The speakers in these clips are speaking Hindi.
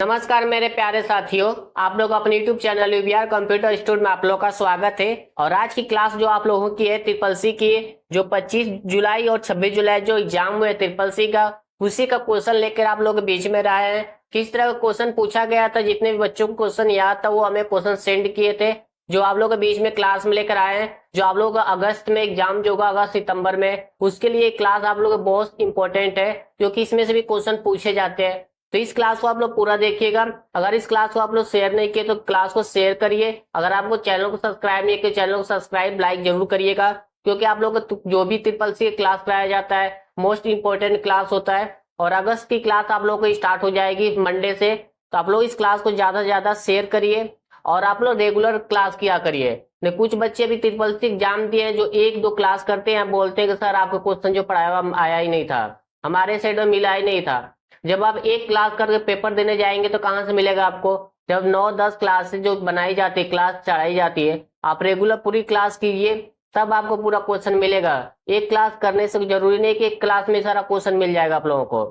नमस्कार मेरे प्यारे साथियों, आप लोग अपने YouTube चैनल यूबीआर कंप्यूटर स्टूडियो में आप लोग का स्वागत है। और आज की क्लास जो आप लोगों की है ट्रिपल सी की, जो 25 जुलाई और 26 जुलाई जो एग्जाम हुए ट्रिपल सी का, उसी का क्वेश्चन लेकर आप लोग के बीच में रहा है। किस तरह का क्वेश्चन पूछा गया था, जितने भी बच्चों को क्वेश्चन याद था वो हमें क्वेश्चन सेंड किए थे, जो आप लोग के बीच में क्लास में लेकर आए हैं। जो आप लोग का अगस्त में एग्जाम जो होगा, अगस्त सितंबर में, उसके लिए क्लास आप लोग बहुत इंपॉर्टेंट है, क्योंकि इसमें से भी क्वेश्चन पूछे जाते हैं। तो इस क्लास को आप लोग पूरा देखिएगा। अगर इस क्लास को आप लोग शेयर नहीं किए तो क्लास को शेयर करिए। अगर आपको चैनल को सब्सक्राइब नहीं किया, चैनल को सब्सक्राइब लाइक जरूर करिएगा, क्योंकि आप लोग को जो भी ट्रिपल सी क्लास कराया जाता है मोस्ट इंपॉर्टेंट क्लास होता है। और अगस्त की क्लास आप लोग को स्टार्ट हो जाएगी मंडे से। तो आप लोग इस क्लास को ज्यादा से ज्यादा शेयर करिए और आप लोग रेगुलर क्लास किया करिए। नहीं, कुछ बच्चे भी ट्रिपल सी एग्जाम दिए हैं जो एक दो क्लास करते हैं, बोलते हैं कि सर आपका क्वेश्चन जो पढ़ाया हुआ आया ही नहीं था, हमारे साइड में मिला ही नहीं था। जब आप एक क्लास करके पेपर देने जाएंगे तो कहाँ से मिलेगा आपको? जब 9-10 क्लास जो बनाई जाती है, क्लास चढ़ाई जाती है, आप रेगुलर पूरी क्लास कीजिए, तब आपको पूरा क्वेश्चन मिलेगा। एक क्लास करने से जरूरी नहीं कि एक क्लास में सारा क्वेश्चन मिल जाएगा आप लोगों को।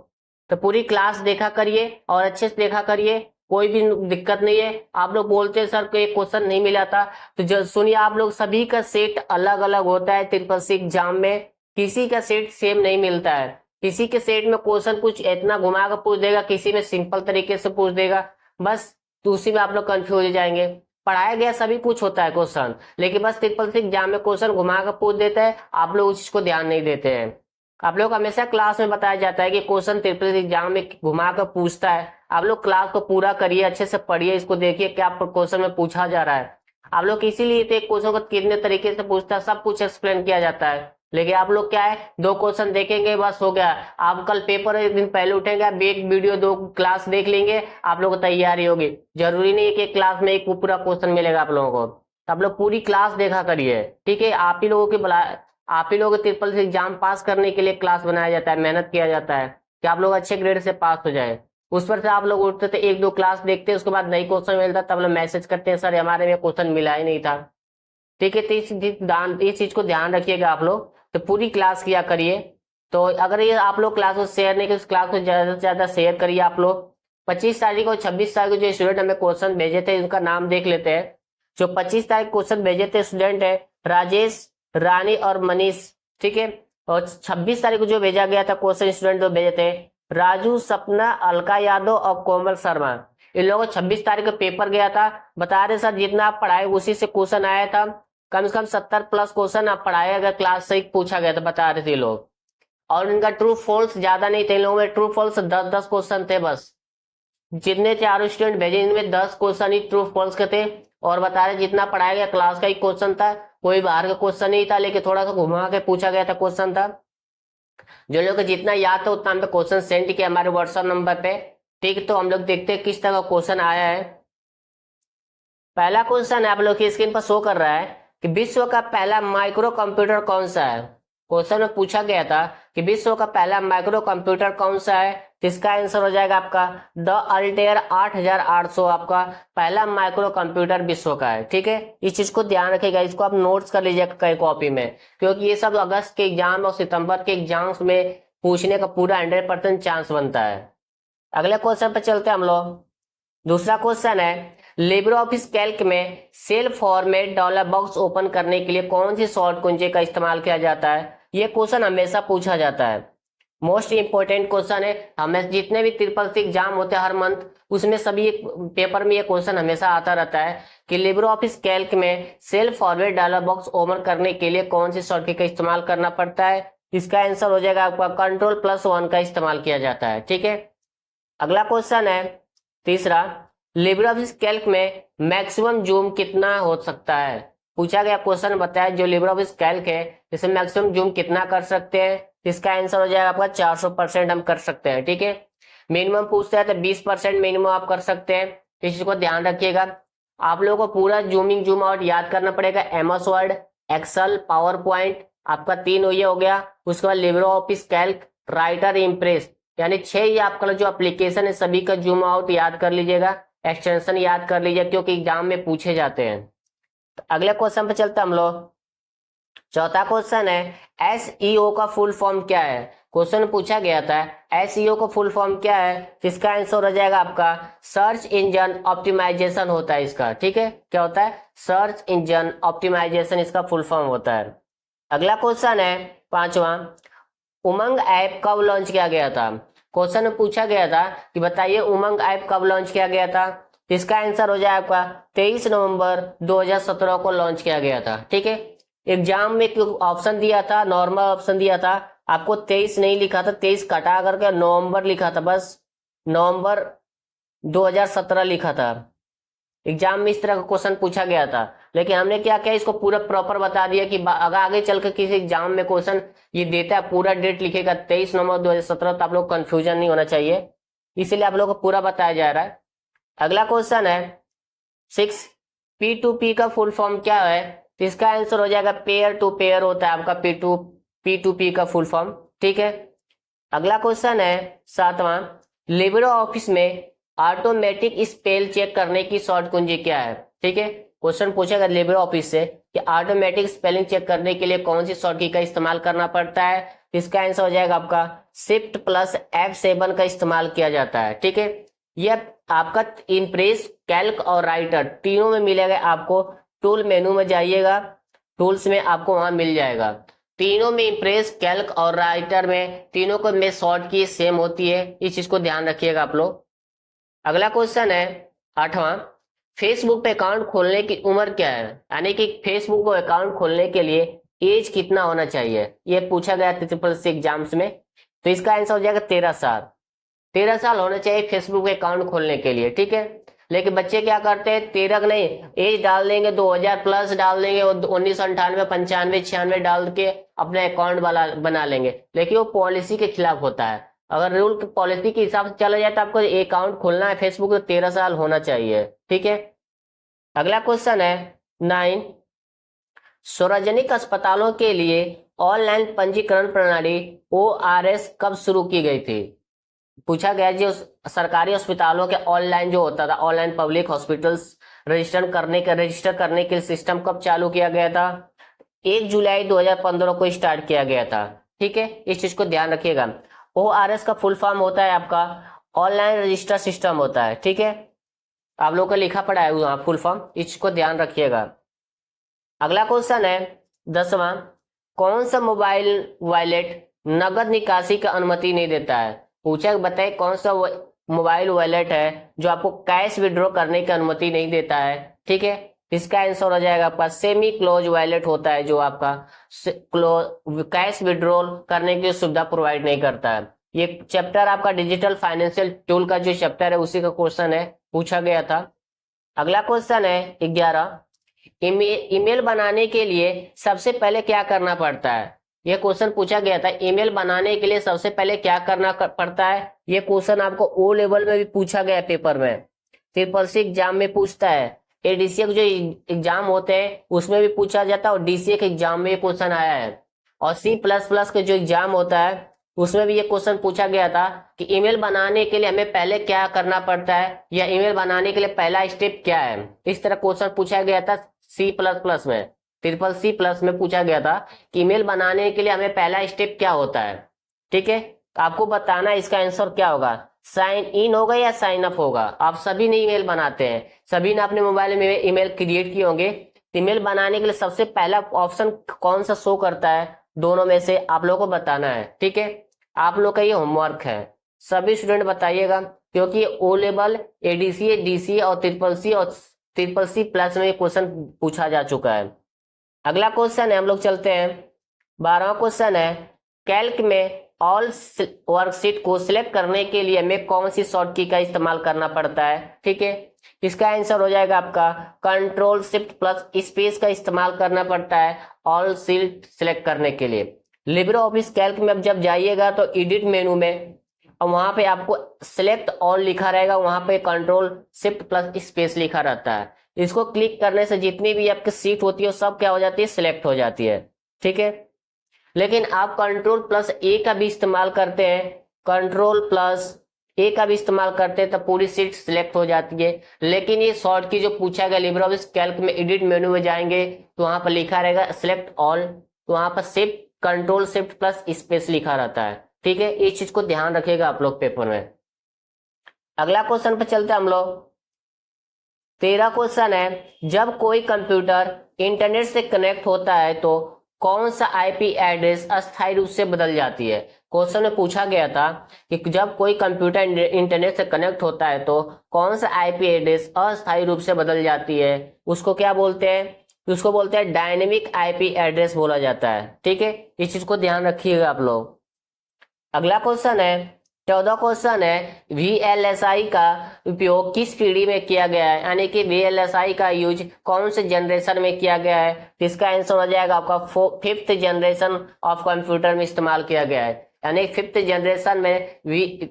तो पूरी क्लास देखा करिए और अच्छे से देखा करिए, कोई भी दिक्कत नहीं है। आप लोग बोलते हैं सर को एक क्वेश्चन नहीं मिला था, तो सुनिए, आप लोग सभी का सेट अलग अलग होता है ट्रिपल सी एग्जाम में, किसी का सेट सेम नहीं मिलता है। किसी के सेट में क्वेश्चन कुछ इतना घुमा कर पूछ देगा, किसी में सिंपल तरीके से पूछ देगा, बस तो उसी में आप लोग कंफ्यूज हो जाएंगे। पढ़ाया गया सभी कुछ होता है क्वेश्चन, लेकिन बस ट्रिपल सी एग्जाम में क्वेश्चन घुमा कर पूछ देता है, आप लोग उस चीज को ध्यान नहीं देते हैं। आप लोग हमेशा क्लास में बताया जाता है कि क्वेश्चन ट्रिपल सी एग्जाम में घुमा कर पूछता है। आप लोग क्लास को पूरा करिए, अच्छे से पढ़िए, इसको देखिए क्या क्वेश्चन में पूछा जा रहा है। आप लोग इसीलिए तो एक क्वेश्चन को कितने तरीके से पूछता है सब कुछ एक्सप्लेन किया जाता है। लेकिन आप लोग क्या है, दो क्वेश्चन देखेंगे बस हो गया। आप कल पेपर एक दिन पहले उठेंगे, आप एक वीडियो दो क्लास देख लेंगे, आप लोग को तैयारी होगी। जरूरी नहीं है कि क्लास में एक पूरा क्वेश्चन मिलेगा आप लोगों को। तो आप लोग पूरी क्लास देखा करिए, ठीक है। आप ही लोगों के ट्रिपल सी एग्जाम पास करने के लिए क्लास बनाया जाता है, मेहनत किया जाता है कि आप लोग अच्छे ग्रेड से पास हो जाए। उस पर से आप लोग उठते थे, एक दो क्लास देखते, उसके बाद नई क्वेश्चन मिलता, तब लोग मैसेज करते हैं सर हमारे में क्वेश्चन मिला ही नहीं था। ठीक है, तो इस चीज को ध्यान रखिएगा आप लोग। तो पूरी क्लास किया करिए। तो अगर ये आप लोग क्लास को शेयर नहीं किए, क्लास को ज्यादा से ज्यादा शेयर करिए आप लोग। 25 तारीख और 26 तारीख को जो स्टूडेंट हमें क्वेश्चन भेजे थे उनका नाम देख लेते हैं। जो 25 तारीख क्वेश्चन भेजे थे स्टूडेंट है राजेश, रानी और मनीष, ठीक है। और 26 तारीख को जो भेजा गया था क्वेश्चन स्टूडेंट जो भेजे थे राजू, सपना, अलका यादव और कोमल शर्मा। इन लोगों को 26 तारीख को पेपर गया था। बता रहे सर जितना आप पढ़ाए उसी से क्वेश्चन आया था, कम से कम 70+ क्वेश्चन आप पढ़ाया गया, क्लास से पूछा गया था, बता रहे थे लोग। और इनका ट्रू फॉल्स ज्यादा नहीं थे, इन लोगों में ट्रू फॉल्स 10-10 क्वेश्चन थे बस। जितने चारों स्टूडेंट भेजे इनमें 10 क्वेश्चन ही ट्रू फॉल्स के थे। और बता रहे जितना पढ़ाया गया क्लास का ही क्वेश्चन था, कोई बाहर का क्वेश्चन नहीं था, लेकिन थोड़ा सा घुमा के पूछा गया था क्वेश्चन था। जो लोग जितना याद था उतना हमें क्वेश्चन सेंड किया हमारे व्हाट्सएप नंबर पे, ठीक। तो हम लोग देखते हैं किस तरह का क्वेश्चन आया है। पहला क्वेश्चन है, आप लोग की स्क्रीन पर शो कर रहा है कि विश्व का पहला माइक्रो कंप्यूटर कौन सा है। क्वेश्चन में पूछा गया था कि विश्व का पहला माइक्रो कंप्यूटर कौन सा है, तो इसका आंसर हो जाएगा आपका द अल्टेयर 8800 आपका पहला माइक्रो कंप्यूटर विश्व का है, ठीक है। इस चीज को ध्यान रखिएगा, इसको आप नोट्स कर लीजिएगा कई कॉपी में, क्योंकि ये सब अगस्त के एग्जाम और सितंबर के एग्जाम्स में पूछने का पूरा 100% चांस बनता है। अगले क्वेश्चन पर चलते हैं हम लोग। दूसरा क्वेश्चन है, लिब्रे ऑफिस कैल्क में cell format dialog box open करने के लिए कौन सी शॉर्ट कुंजी का इस्तेमाल किया जाता है। यह क्वेश्चन हमेशा पूछा जाता है, मोस्ट इंपोर्टेंट क्वेश्चन है। हमें जितने भी ट्रिपल सी एग्जाम होते हैं हर मंथ, उसमें सभी पेपर में ये क्वेश्चन हमेशा आता रहता है कि लिब्रे ऑफिस कैल्क में cell format dialog box open करने के लिए कौन सी शॉर्टकट का इस्तेमाल करना पड़ता है। इसका आंसर हो जाएगा आपका Ctrl+1 का इस्तेमाल किया जाता है, ठीक है। अगला क्वेश्चन है तीसरा, लिब्रे ऑफिस कैल्क में मैक्सिमम जूम कितना हो सकता है। पूछा गया क्वेश्चन बताया जो लिब्रे ऑफिस कैल्क है इसमें मैक्सिमम जूम कितना कर सकते हैं। इसका आंसर हो जाएगा आपका 400% हम कर सकते हैं, ठीक है। मिनिमम पूछता है तो 20% मिनिमम आप कर सकते हैं, इस चीज को ध्यान रखिएगा। आप लोगों को पूरा जूमिंग जूम आउट याद करना पड़ेगा। MS Word, Excel, PowerPoint, आपका 3 ये हो गया। उसके बाद LibreOffice Calc, Writer, Impress, यानी 6 ये आपका जो एप्लीकेशन है सभी का जूम आउट याद कर लीजिएगा, एक्सटेंशन याद कर लीजिए, क्योंकि एग्जाम में पूछे जाते हैं। तो अगले क्वेश्चन पे चलते हम लोग। चौथा क्वेश्चन है, एसईओ का फुल फॉर्म क्या है। क्वेश्चन पूछा गया था एसईओ का फुल फॉर्म क्या है, इसका आंसर हो जाएगा आपका सर्च इंजन ऑप्टिमाइजेशन होता है इसका। ठीक है, क्या होता है, सर्च इंजन ऑप्टिमाइजेशन इसका फुल फॉर्म होता है। अगला क्वेश्चन है पांचवा, उमंग ऐप कब लॉन्च किया गया था। क्वेश्चन में पूछा गया था कि बताइए उमंग ऐप कब लॉन्च किया गया था, इसका आंसर हो जाए आपका 23 नवंबर 2017 को लॉन्च किया गया था। ठीक है, एग्जाम में ऑप्शन दिया था, नॉर्मल ऑप्शन दिया था, आपको 23 नहीं लिखा था, 23 कटा करके नवंबर लिखा था, बस नवंबर 2017 लिखा था। एग्जाम में इस तरह का क्वेश्चन पूछा गया था, लेकिन हमने क्या किया, इसको पूरा प्रॉपर बता दिया कि अगर आगे चल के किसी एग्जाम में क्वेश्चन ये देता है पूरा डेट लिखेगा 23 नवंबर 2017, तो आप लोग कंफ्यूजन नहीं होना चाहिए, इसीलिए आप लोग को पूरा बताया जा रहा है। अगला क्वेश्चन है 6, P2P का फुल फॉर्म क्या है, तो इसका आंसर हो जाएगा पेयर टू पेयर होता है आपका P2P का फुल फॉर्म। ठीक है, अगला क्वेश्चन है 7वां, लिब्रे ऑफिस में ऑटोमेटिक स्पेल चेक करने की शॉर्ट कुंजी क्या है। ठीक है, क्वेश्चन पूछेगा लिब्रे ऑफिस से कि ऑटोमेटिक स्पेलिंग चेक करने के लिए कौन सी शॉर्ट की का इस्तेमाल करना पड़ता है, इसका आंसर हो जाएगा आपका शिफ्ट प्लस F7 का इस्तेमाल किया जाता है। ठीक है, यह आपका इम्प्रेस, कैल्क और राइटर तीनों में मिलेगा आपको, टूल मेनू में जाइएगा, टूल्स में आपको वहां मिल जाएगा, तीनों में इम्प्रेस, कैल्क और राइटर में तीनों को में शॉर्ट की सेम होती है, इस चीज को ध्यान रखिएगा आप लोग। अगला क्वेश्चन है 8वां, फेसबुक पे अकाउंट खोलने की उम्र क्या है, यानी कि फेसबुक को अकाउंट खोलने के लिए एज कितना होना चाहिए, ये पूछा गया ट्रिपल एग्जाम्स में, तो इसका आंसर हो जाएगा 13 साल। 13 साल होना चाहिए फेसबुक पे अकाउंट खोलने के लिए। ठीक है, लेकिन बच्चे क्या करते हैं 13 नहीं, एज डाल देंगे 2000 प्लस डाल देंगे, 1998 95 96 डाल के अपने अकाउंट बना लेंगे, लेकिन वो पॉलिसी के खिलाफ होता है। अगर रूल पॉलिसी के हिसाब से चला जाए तो आपको अकाउंट खोलना है फेसबुक तो 13 साल होना चाहिए। ठीक है, अगला क्वेश्चन है 9, सार्वजनिक अस्पतालों के लिए ऑनलाइन पंजीकरण प्रणाली ORS कब शुरू की गई थी। पूछा गया जी सरकारी अस्पतालों के ऑनलाइन जो होता था, ऑनलाइन पब्लिक हॉस्पिटल्स रजिस्टर करने के सिस्टम कब चालू किया गया था, 1 जुलाई 2015 को स्टार्ट किया गया था। ठीक है, इस चीज को ध्यान रखिएगा। ORS का फुल फॉर्म होता है आपका ऑनलाइन रजिस्टर सिस्टम होता है। ठीक है, आप लोगों को लिखा पड़ा है वहां फुल फॉर्म, इस चीज को ध्यान रखिएगा। अगला क्वेश्चन है 10वां, कौन सा मोबाइल वॉलेट नगद निकासी की अनुमति नहीं देता है। पूछा बताइए कौन सा मोबाइल वॉलेट है जो आपको कैश विड्रॉ करने की अनुमति नहीं देता है। ठीक है, इसका आंसर हो जाएगा आपका सेमी क्लोज वॉलेट होता है, जो आपका कैश विड्रॉल करने की सुविधा प्रोवाइड नहीं करता है। ये चैप्टर आपका डिजिटल फाइनेंशियल टूल का जो चैप्टर है उसी का क्वेश्चन है, पूछा गया था। अगला क्वेश्चन है 11, ईमेल बनाने के लिए सबसे पहले क्या करना पड़ता है। यह क्वेश्चन पूछा गया था, ईमेल बनाने के लिए सबसे पहले क्या करना पड़ता है। यह क्वेश्चन आपको ओ लेवल में भी पूछा गया पेपर में, ट्रिपल एग्जाम में पूछता है, एडीसीए के जो एग्जाम होते हैं उसमें भी पूछा जाता है और डीसीए के एग्जाम में क्वेश्चन आया है, और C++ के जो एग्जाम होता है उसमें भी ये क्वेश्चन पूछा गया था कि ईमेल बनाने के लिए हमें पहले क्या करना पड़ता है, या ईमेल बनाने के लिए पहला स्टेप क्या है। इस तरह क्वेश्चन पूछा गया था C++ में, C++ में पूछा गया था कि ईमेल बनाने के लिए हमें पहला स्टेप क्या होता है। ठीक है, आपको बताना इसका आंसर क्या होगा, साइन इन होगा या साइन अप होगा। आप सभी ने ईमेल बनाते हैं, सभी ने अपने मोबाइल में ईमेल क्रिएट किए होंगे, ईमेल बनाने के लिए सबसे पहला ऑप्शन कौन सा शो करता है, दोनों में से आप लोगों को बताना है। ठीक है, आप लोग का ये होमवर्क है, सभी स्टूडेंट बताइएगा, क्योंकि ओ लेवल, एडीसीए, डीसीए और ट्रिपल C+ में क्वेश्चन पूछा जा चुका है। अगला क्वेश्चन है, हम लोग चलते हैं 12वां क्वेश्चन है, कैल्क में ऑल वर्कशीट को सिलेक्ट करने के लिए हमें कौन सी शॉर्ट की का इस्तेमाल करना पड़ता है। ठीक है, इसका आंसर हो जाएगा आपका कंट्रोल शिफ्ट प्लस स्पेस का इस्तेमाल करना पड़ता है ऑल शीट सिलेक्ट करने के लिए। लिब्रे ऑफिस कैल्क में अब जब जाइएगा तो एडिट मेनू में, और वहां पे आपको सिलेक्ट ऑल लिखा रहेगा, वहां पे कंट्रोल शिफ्ट प्लस स्पेस लिखा रहता है, इसको क्लिक करने से जितनी भी आपकी सीट होती है सब क्या हो जाती है, सिलेक्ट हो जाती है। ठीक है, लेकिन आप कंट्रोल प्लस ए का भी इस्तेमाल करते हैं, कंट्रोल प्लस ए का भी इस्तेमाल करते हैं तो पूरी सीट सिलेक्ट हो जाती है। लेकिन ये शॉर्ट की जो पूछा गया लिब्रे ऑफिस कैल्क में, एडिट मेनू में जाएंगे तो वहां पर लिखा रहेगा सिलेक्ट ऑल, तो वहां पर shift control shift plus space लिखा रहता है, ठीक है, इस चीज को ध्यान रखिएगा आप लोग पेपर में। अगला क्वेश्चन पर चलते हैं हम लोग। 13 क्वेश्चन है, जब कोई कंप्यूटर इंटरनेट से कनेक्ट होता है तो कौन सा आईपी एड्रेस अस्थायी रूप से बदल जाती है। क्वेश्चन में पूछा गया था कि जब कोई कंप्यूटर इंटरनेट से कनेक्ट होता है तो कौन सा आईपी एड्रेस अस्थायी रूप से बदल जाती है, उसको क्या बोलते हैं, उसको बोलते हैं डायनेमिक आईपी एड्रेस बोला जाता है। ठीक है, इस चीज को ध्यान रखिएगा आप लोग। अगला क्वेश्चन है, 14 क्वेश्चन है, वीएलएसआई का उपयोग किस पीढ़ी में किया गया है, यानी कि वीएलएसआई का यूज कौन से जनरेशन में किया गया है। तो इसका आंसर हो जाएगा आपका 5th जनरेशन ऑफ कंप्यूटर में इस्तेमाल किया गया है, यानी 5th जनरेशन में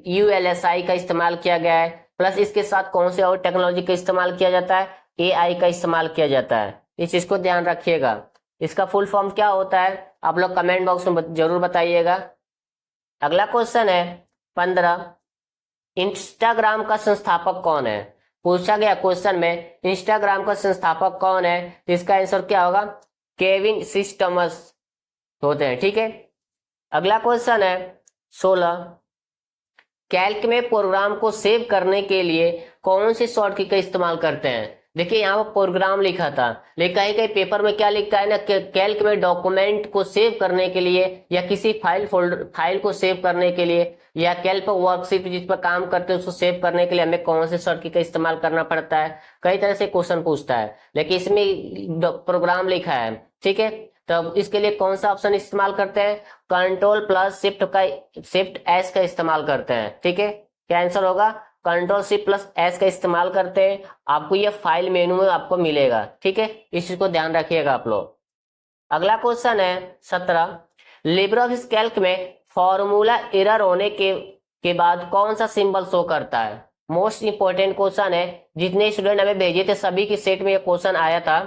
यूएलएसआई का इस्तेमाल किया गया है। प्लस इसके साथ कौन से और टेक्नोलॉजी का इस्तेमाल किया जाता है, एआई का इस्तेमाल किया जाता है। इस चीज को ध्यान रखिएगा। इसका फुल फॉर्म क्या होता है आप लोग कमेंट बॉक्स में जरूर बताइएगा। अगला क्वेश्चन है 15, इंस्टाग्राम का संस्थापक कौन है। पूछा गया क्वेश्चन में इंस्टाग्राम का संस्थापक कौन है, तो इसका आंसर क्या होगा, केविन सिस्टमस होते हैं। ठीक है, अगला क्वेश्चन है 16, कैल्क में प्रोग्राम को सेव करने के लिए कौन सी शॉर्टकट का इस्तेमाल करते हैं। देखिए यहाँ पर प्रोग्राम लिखा था, लेकिन कहीं कहीं पेपर में क्या लिखता है ना, कैल्क में डॉक्यूमेंट को सेव करने के लिए या किसी फाइल को सेव करने के लिए या कैल्क वर्कशीट जिस पर काम करते हैं उसको सेव करने के लिए हमें कौन से शॉर्टकट का इस्तेमाल करना पड़ता है। कई तरह से क्वेश्चन पूछता है, लेकिन इसमें प्रोग्राम लिखा है। ठीक है, तो इसके लिए कौन सा ऑप्शन इस्तेमाल करते हैं, शिफ्ट एस का इस्तेमाल करते हैं। ठीक है, क्या आंसर होगा, Ctrl+Shift+S का इस्तेमाल करते हैं। आपको ये फाइल मेनू में आपको मिलेगा। ठीक है, इस चीज को ध्यान रखिएगा आप लोग। अगला क्वेश्चन है 17, लिब्रे ऑफिस कैल्क में फॉर्मूला एरर होने के बाद कौन सा सिंबल शो करता है। मोस्ट इंपोर्टेंट क्वेश्चन है, जितने स्टूडेंट हमें भेजे थे सभी की सेट में ये क्वेश्चन आया था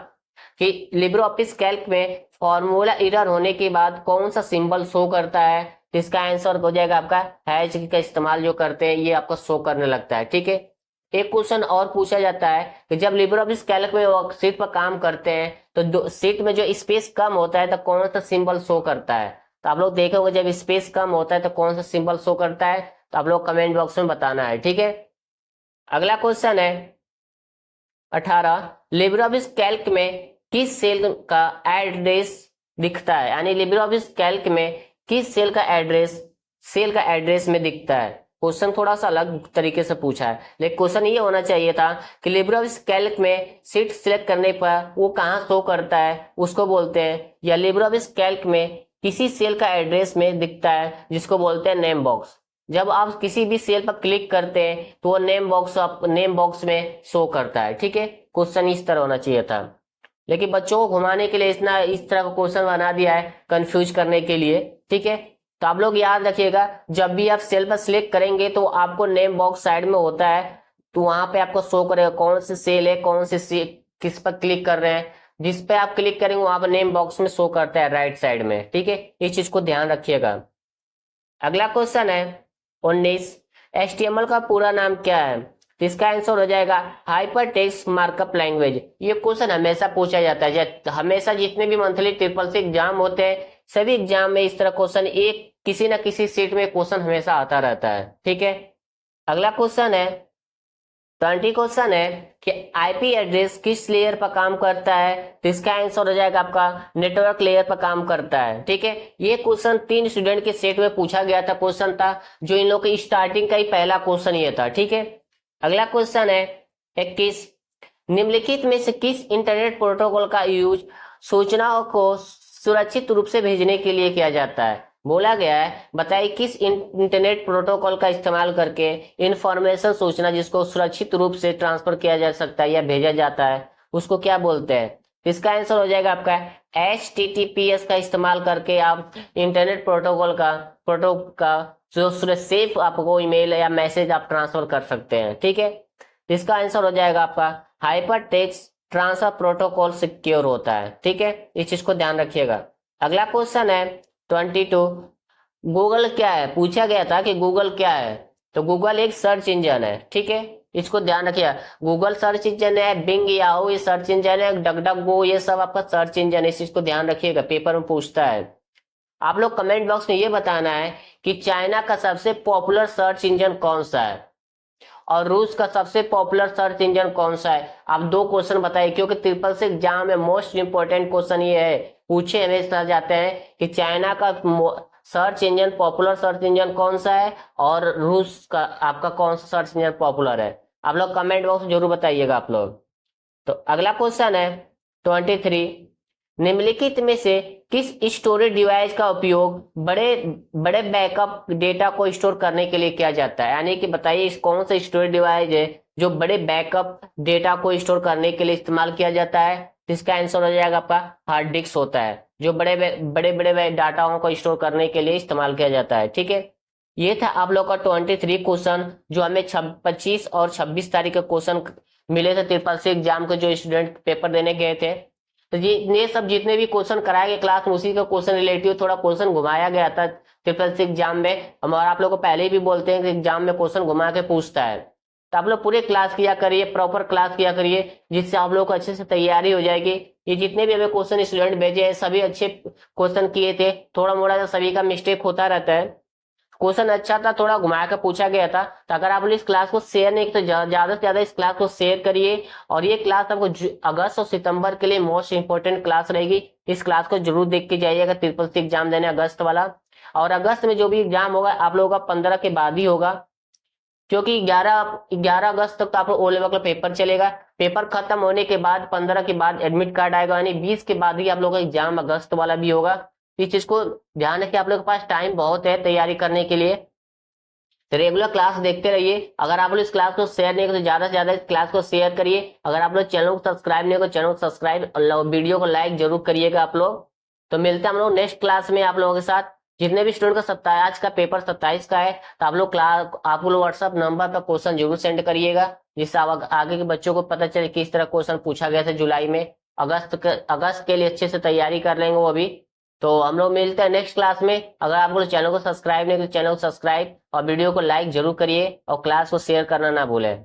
कि लिब्रे ऑफिस कैल्क में फॉर्मूला एरर होने के बाद कौन सा सिंबल शो करता है। तो इसका आंसर हो जाएगा आपका हैश की का इस्तेमाल जो करते हैं ये आपको शो करने लगता है। ठीक है, एक क्वेश्चन और पूछा जाता है कि जब लिब्रे ऑफिस कैल्क में वर्कशीट पर काम करते हैं तो सीट में जो स्पेस कम होता है तो कौन सा सिंबल शो करता है। तो आप लोग देखोगे जब स्पेस कम होता है तो कौन सा सिंबल शो करता है, तो आप लोग कमेंट बॉक्स में बताना है। ठीक है, अगला क्वेश्चन है 18, लिब्रे ऑफिस कैल्क में किस सेल का एड्रेस दिखता है, यानी लिब्रे ऑफिस कैल्क में किस सेल का एड्रेस में दिखता है। क्वेश्चन थोड़ा सा अलग तरीके से पूछा है, लेकिन क्वेश्चन ये होना चाहिए था कि लिब्रे ऑफिस कैल्क में सीट सिलेक्ट करने पर वो कहाँ शो करता है उसको बोलते हैं, या लिब्रे ऑफिस कैल्क में किसी सेल का एड्रेस में दिखता है जिसको बोलते हैं नेम बॉक्स। जब आप किसी भी सेल पर क्लिक करते हैं तो वो नेम बॉक्स में शो करता है। ठीक है, क्वेश्चन इस तरह होना चाहिए था, लेकिन बच्चों को घुमाने के लिए इस तरह का क्वेश्चन बना दिया है कंफ्यूज करने के लिए। ठीक है, तो आप लोग याद रखिएगा जब भी आप सेल पर सिलेक्ट करेंगे तो आपको नेम बॉक्स साइड में होता है, तो वहां पे आपको शो करेगा कौन सी सेल है, कौन सी किस पर क्लिक कर रहे हैं। जिस पे आप क्लिक करेंगे वहां पर नेम बॉक्स में शो करता है राइट साइड में। ठीक है, इस चीज को ध्यान रखिएगा। अगला क्वेश्चन है 19, HTML का पूरा नाम क्या है। तो इसका आंसर हो जाएगा हाइपर टेक्स्ट मार्कअप लैंग्वेज। ये क्वेश्चन हमेशा पूछा जाता है, हमेशा जितने भी मंथली ट्रिपल सी एग्जाम होते हैं सभी एग्जाम में इस तरह क्वेश्चन एक किसी न किसी सीट में क्वेश्चन हमेशा आता रहता है। ठीक है, अगला क्वेश्चन है 20 क्वेश्चन है कि आईपी एड्रेस किस लेयर पर काम करता है। तो इसका आंसर हो जाएगा आपका नेटवर्क लेयर पर काम करता है। ठीक है, ये क्वेश्चन 3 स्टूडेंट के सेट में पूछा गया था, क्वेश्चन था जो इन लोगों की स्टार्टिंग का ही पहला क्वेश्चन ये था। ठीक है, अगला क्वेश्चन है 21, निम्नलिखित में से किस इंटरनेट प्रोटोकॉल का यूज सूचनाओं को सुरक्षित रूप से भेजने के लिए किया जाता है। बोला गया है बताइए किस इंटरनेट प्रोटोकॉल का इस्तेमाल करके इंफॉर्मेशन सूचना जिसको सुरक्षित रूप से ट्रांसफर किया जा सकता है या भेजा जाता है उसको क्या बोलते हैं। इसका आंसर हो जाएगा आपका HTTPS का इस्तेमाल करके आप इंटरनेट प्रोटोकॉल का जो सेफ आपको ईमेल या मैसेज आप ट्रांसफर कर सकते हैं। ठीक है, इसका आंसर हो जाएगा आपका hyper text transfer protocol secure होता है। ठीक है, इस चीज को ध्यान रखिएगा। अगला क्वेश्चन है 22, गूगल क्या है। पूछा गया था कि गूगल क्या है, तो गूगल एक सर्च इंजन है। ठीक है, इसको ध्यान रखिए, गूगल सर्च इंजन है, बिंग याहू ये सर्च इंजन है, डकडकगो ये सब आपका सर्च इंजन है। इस चीज को ध्यान रखिएगा, पेपर में पूछता है। आप लोग कमेंट बॉक्स में ये बताना है कि चाइना का सबसे पॉपुलर सर्च इंजन कौन सा है और रूस का सबसे पॉपुलर सर्च इंजन कौन सा है। आप दो क्वेश्चन बताइए, क्योंकि ट्रिपल सी एग्जाम में मोस्ट इंपोर्टेंट क्वेश्चन ये है, पूछे हमेशा जाते हैं कि चाइना का search engine popular search engine कौन सा है और रूस का आपका कौन सा सर्च इंजन पॉपुलर है। आप लोग कमेंट बॉक्स में जरूर बताइएगा आप लोग। तो अगला क्वेश्चन है 23, निम्नलिखित में से किस स्टोरेज डिवाइस का उपयोग बड़े बड़े बैकअप डेटा को स्टोर करने के लिए किया जाता है। यानी कि बताइए इस कौन सा स्टोरेज डिवाइस है जो बड़े बैकअप डेटा को स्टोर करने के लिए इस्तेमाल किया जाता है। तो इसका आंसर हो जाएगा आपका हार्ड डिस्क होता है, जो बड़े बड़े डाटाओं को स्टोर करने के लिए इस्तेमाल किया जाता है। ठीक है, ये था आप लोग का 23 क्वेश्चन जो हमें 25 और 26 तारीख के क्वेश्चन मिले थे ट्रिपल सी एग्जाम के, जो स्टूडेंट पेपर देने गए थे। तो ये सब जितने भी क्वेश्चन कराए गए क्लास में उसी का क्वेश्चन रिलेटिव थोड़ा क्वेश्चन घुमाया गया था ट्रिपल सी एग्जाम में। हम और आप लोग को पहले भी बोलते हैं कि एग्जाम में क्वेश्चन घुमा के पूछता है, तो आप लोग पूरे क्लास किया करिए, प्रॉपर क्लास किया करिए, जिससे आप लोग को अच्छे से तैयारी हो जाएगी। ये जितने भी हमें क्वेश्चन स्टूडेंट भेजे हैं सभी अच्छे क्वेश्चन किए थे, थोड़ा मोड़ा सभी का मिस्टेक होता रहता है। क्वेश्चन अच्छा था, थोड़ा घुमा कर पूछा गया था। तो अगर आप इस क्लास को शेयर नहीं तो ज्यादा से ज्यादा इस क्लास को शेयर करिए। और ये क्लास आपको अगस्त और सितंबर के लिए मोस्ट इंपोर्टेंट क्लास रहेगी। इस क्लास को जरूर देख के जाइएगा ट्रिपल सी एग्जाम देने अगस्त वाला। और अगस्त में जो भी एग्जाम होगा आप लोगों का 15 के बाद ही होगा, क्योंकि 11 अगस्त तक तो आप लोग ओ लेवल का पेपर चलेगा। पेपर खत्म होने के बाद 15 के बाद एडमिट कार्ड आएगा, यानी 20 के बाद ही आप लोग का एग्जाम अगस्त वाला भी होगा। इस चीज को ध्यान रखिए, आप लोग के पास टाइम बहुत है तैयारी करने के लिए। तो रेगुलर क्लास देखते रहिए। अगर आप लोग इस क्लास को शेयर नहीं करें तो ज्यादा से ज्यादा इस क्लास को शेयर करिए। अगर आप लोग चैनल को सब्सक्राइब नहीं करें चैनल को सब्सक्राइब और वीडियो को लाइक जरूर करिएगा आप लोग। तो मिलते हैं हम लोग नेक्स्ट क्लास में आप लोगों के साथ। जितने भी स्टूडेंट का 27 आज का पेपर 27 का है, तो आप लोग व्हाट्सअप नंबर पर क्वेश्चन जरूर सेंड करिएगा, जिससे आगे के बच्चों को पता चले किस तरह क्वेश्चन पूछा गया था जुलाई में। अगस्त के लिए अच्छे से तैयारी कर लेंगे वो भी। तो हम लोग मिलते हैं नेक्स्ट क्लास में। अगर आप लोग चैनल को सब्सक्राइब नहीं तो चैनल को सब्सक्राइब और वीडियो को लाइक जरूर करिए और क्लास को शेयर करना ना भूलें।